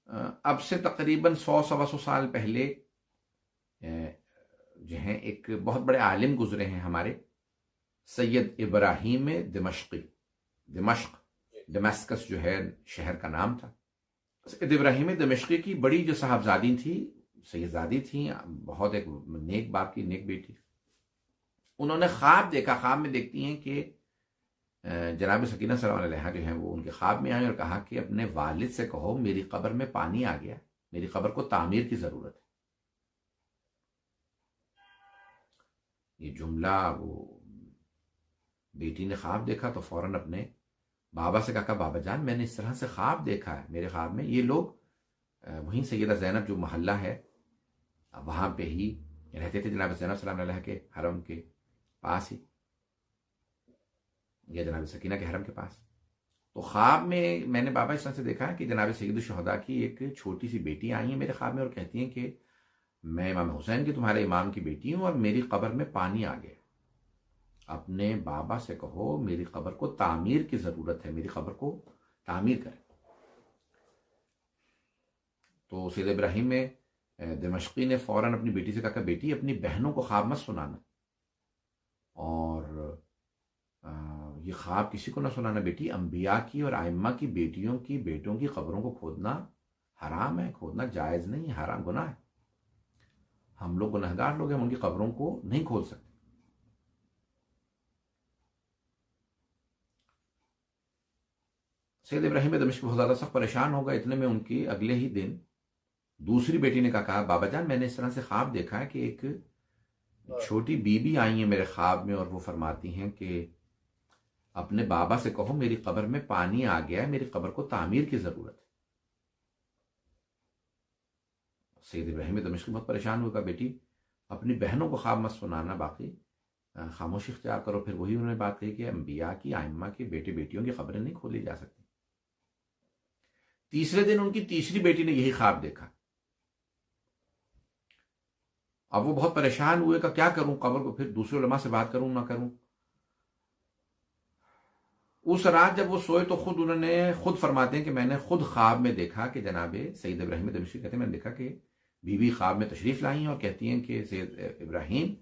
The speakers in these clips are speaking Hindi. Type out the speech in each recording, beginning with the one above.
अब से तकरीबन 100 सवा 100 साल पहले जो हैं एक बहुत बड़े आलिम गुजरे हैं हमारे, सैयद इब्राहिम दिमश्की। दमस्कस जो है शहर का नाम था। सैयद इब्राहिम दिमश्की की बड़ी जो साहबजादी थी, सैयदजादी थी, बहुत एक नेक बाप की नेक बेटी। उन्होंने ख्वाब देखा। ख्वाब में देखती हैं कि जनाब सकीना सल्लल्लाहु अलैहा जो हैं वो उनके ख्वाब में आए और कहा कि अपने वालिद से कहो मेरी कब्र में पानी आ गया, मेरी कब्र को तामीर की जरूरत है। ये जुमला वो बेटी ने ख्वाब देखा तो फौरन अपने बाबा से कहा, बाबा जान मैंने इस तरह से ख्वाब देखा है, मेरे ख्वाब में ये लोग वहीं सैयदा ज़ैनब जो मोहल्ला है वहां पे ही रहते थे, जनाब ज़ैनब सल्लल्लाहु अलैहा के हरम के पास ही, या जनाब सकीना के हरम के पास। तो ख्वाब में मैंने बाबा इस तरह से देखा है कि जनाब सैयद शुहदा की एक छोटी सी बेटी आई है मेरे ख्वाब में और कहती हैं कि मैं इमाम हुसैन की, तुम्हारे इमाम की बेटी हूं और मेरी कब्र में पानी आ गया, अपने बाबा से कहो मेरी कब्र को तामीर की जरूरत है, मेरी कब्र को तामीर करें। तो सैयद इब्राहिम में दिमश्की ने फौरन अपनी बेटी से कहा, बेटी अपनी बहनों को ख्वाब मत सुनाना और ये ख्वाब किसी को ना सुनाना बेटी, अंबिया की और आइम्मा की बेटियों की बेटों की कब्रों को खोदना हराम है, खोदना जायज नहीं, हराम गुनाह है। हम लोग गुनहगार लोग हैं, उनकी कब्रों को नहीं खोद सकते। सैयद इब्राहिम दमिश्क बहुत ज्यादा सख्त परेशान हो गए। इतने में उनकी अगले ही दिन दूसरी बेटी ने कहा, बाबा जान मैंने इस तरह से ख्वाब देखा है कि एक छोटी बीबी आई है मेरे ख्वाब में और वो फरमाती हैं कि अपने बाबा से कहो मेरी कब्र में पानी आ गया है, मेरी कब्र को तामीर की जरूरत है। सैयद इब्राहिम दमिश्की बहुत परेशान होगा, बेटी अपनी बहनों को ख्वाब मत सुनाना, बाकी खामोशी इख्तियार करो। फिर वही उन्होंने बात कही कि अंबिया की, आइम्मा की बेटे बेटियों की खबरें नहीं खोली जा सकती। तीसरे दिन उनकी तीसरी बेटी ने यही ख्वाब देखा। अब वो बहुत परेशान हुए का क्या करूं, कब्र को फिर दूसरे उलमा से बात करूं ना करूं। उस रात जब वो सोए तो उन्होंने खुद फरमाते हैं कि मैंने खुद ख्वाब में देखा कि जनाबे सैयद इब्राहिम दमिश्की कहते हैं मैंने देखा कि बीवी ख्वाब में तशरीफ लाई हैं और कहती हैं कि सैयद इब्राहिम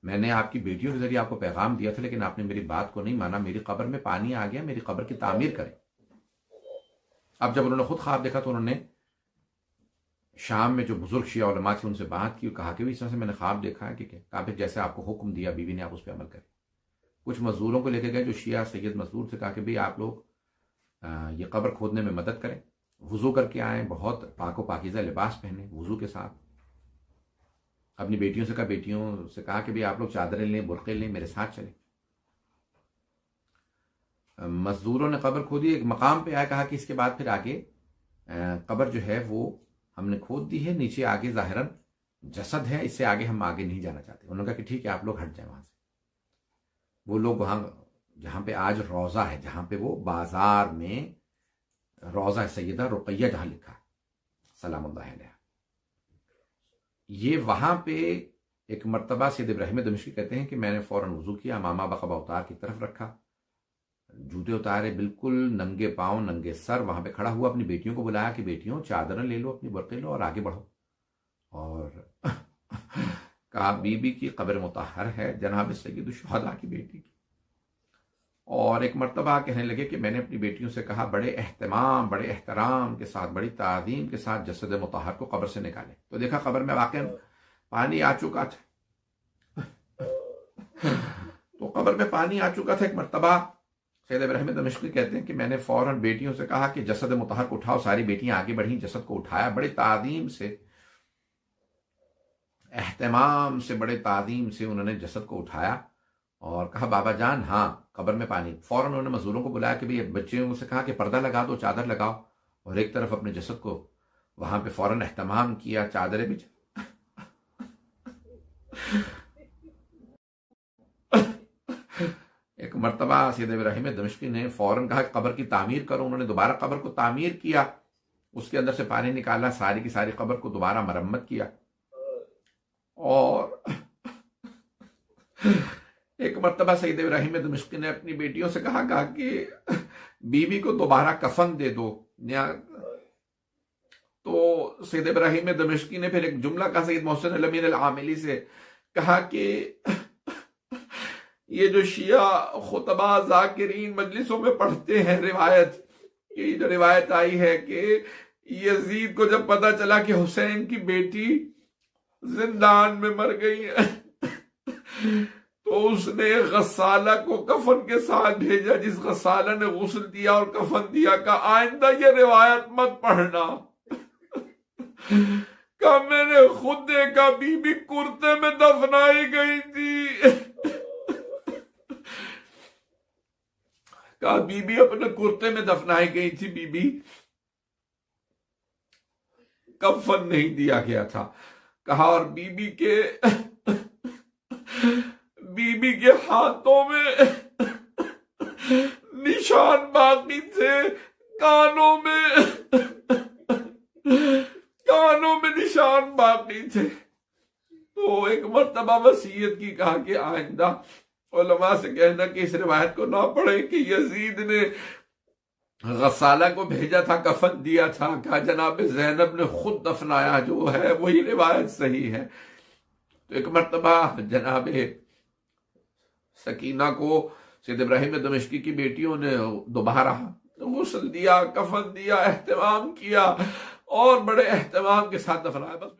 मैंने आपकी बेटियों के जरिए आपको पैगाम दिया था लेकिन आपने मेरी बात को नहीं माना, मेरी कब्र में पानी आ गया, मेरी कब्र की तामीर करें। अब जब उन्होंने खुद ख्वाब देखा तो उन्होंने शाम में जो बुजुर्ग शिया उलमा थे उनसे बात की, कहा कि इस तरह से मैंने ख्वाब देखा है कि काफिर जैसे आपको हुक्म दिया बीवी ने आप उस पर अमल करें। कुछ मजदूरों को लेके गए जो शिया सैयद मजदूर थे, कहा कि भाई आप लोग ये कब्र खोदने में मदद करें, वुजू करके आए, बहुत पाको पाकीज़ा लिबास पहने वुजू के साथ। अपनी बेटियों से कहा, बेटियों से कहा कि भाई आप लोग चादरें लें, बुरके लें, मेरे साथ चलें। मजदूरों ने कब्र खोदी, एक मकाम पे आया, कहा कि इसके बाद फिर आगे कब्र जो है वो हमने खोद दी है, नीचे आगे जाहिरन जसद है, इससे आगे हम आगे नहीं जाना चाहते। उन्होंने कहा कि ठीक है आप लोग हट जाए वहां से। वो लोग वहां जहां पे आज रोजा है, जहां पे वो बाजार में रोजा सैयदा रुकैया जहां लिखा है सलामुल्लाह अलैहा, ये वहां पे एक मर्तबा सैयद इब्राहिम दमिश्की कहते हैं कि मैंने फौरन वुजू किया, मामा बकबा उतार की तरफ रखा, जूते उतारे, बिल्कुल नंगे पांव नंगे सर वहां पे खड़ा हुआ, अपनी बेटियों को बुलाया कि बेटियों चादरें ले लो, अपनी बुरके लो और आगे बढ़ो। और कहा बीबी की कब्र मुतहर है, जनाब सैयद शुहदा की बेटी की। और एक मर्तबा कहने लगे कि मैंने अपनी बेटियों से कहा बड़े एहतमाम बड़े एहतराम के साथ बड़ी ताज़ीम के साथ जसद मुतहर को कब्र से निकाले। तो देखा कब्र में वाकई पानी आ चुका था। तो कब्र में पानी आ चुका था। एक मर्तबा सैयद इब्राहिम दमिश्की कहते हैं कि मैंने फौरन बेटियों से कहा कि जसद मुतहर को उठाओ। सारी बेटियां आगे बढ़ी, जसद को उठाया, बड़े ताज़ीम से, एहतमाम से, बड़े ताज़ीम से उन्होंने जसद को उठाया और कहा बाबा जान हाँ कब्र में पानी। फौरन उन्होंने मजदूरों को बुलाया कि भाई बच्चियों से कहा कि पर्दा लगा दो, चादर लगाओ, और एक तरफ अपने जसद को वहां पे फौरन एहतमाम किया, चादरें भी। एक मर्तबा सैयद इब्राहिम दमिश्की ने फौरन कहा कब्र की तामीर करो। उन्होंने दोबारा कब्र को तामीर किया, उसके अंदर से पानी निकाला, सारी की सारी कब्र को दोबारा मरम्मत किया। और एक मर्तबा सैयद इब्राहिम दमिश्की ने अपनी बेटियों से कहा कि बीबी को दोबारा कफन दे दो, तो सैयद इब्राहिम दमिश्की ने फिर एक जुमला कहा सैयद मोहसिन अल अमीन अल आमिली से, कहा कि ये जो शिया खुतबा जाकिरीन मजलिसों में पढ़ते हैं रिवायत, ये जो रिवायत आई है कि यजीद को जब पता चला कि हुसैन की बेटी जिंदान में मर गई है तो उसने गस्साला को कफन के साथ भेजा, जिस गस्साला ने गुस्ल दिया और कफन दिया, का आइंदा ये रिवायत मत पढ़ना। का मैंने खुद देखा बीबी कुर्ते में दफनाई गई थी। का बीबी अपने कुर्ते में दफनाई गई थी, बीबी कफन नहीं दिया गया था। कहा और बीबी के हाथों में निशान बाकी थे, कानों में निशान बाकी थे। तो एक मर्तबा वसीयत की, कहा कि आइंदा उलमा से कहना कि इस रिवायत को ना पढ़े कि यजीद ने गस्साला को भेजा था, कफन दिया था। कहा जनाब ज़ैनब ने खुद दफनाया, जो है वही रिवायत सही है। तो एक मर्तबा जनाब सकीना को सैयद इब्राहिम दमिश्की की बेटियों ने दोबारा गुस्ल दिया, कफन दिया, एहतमाम किया और बड़े एहतमाम के साथ दफनाया। बस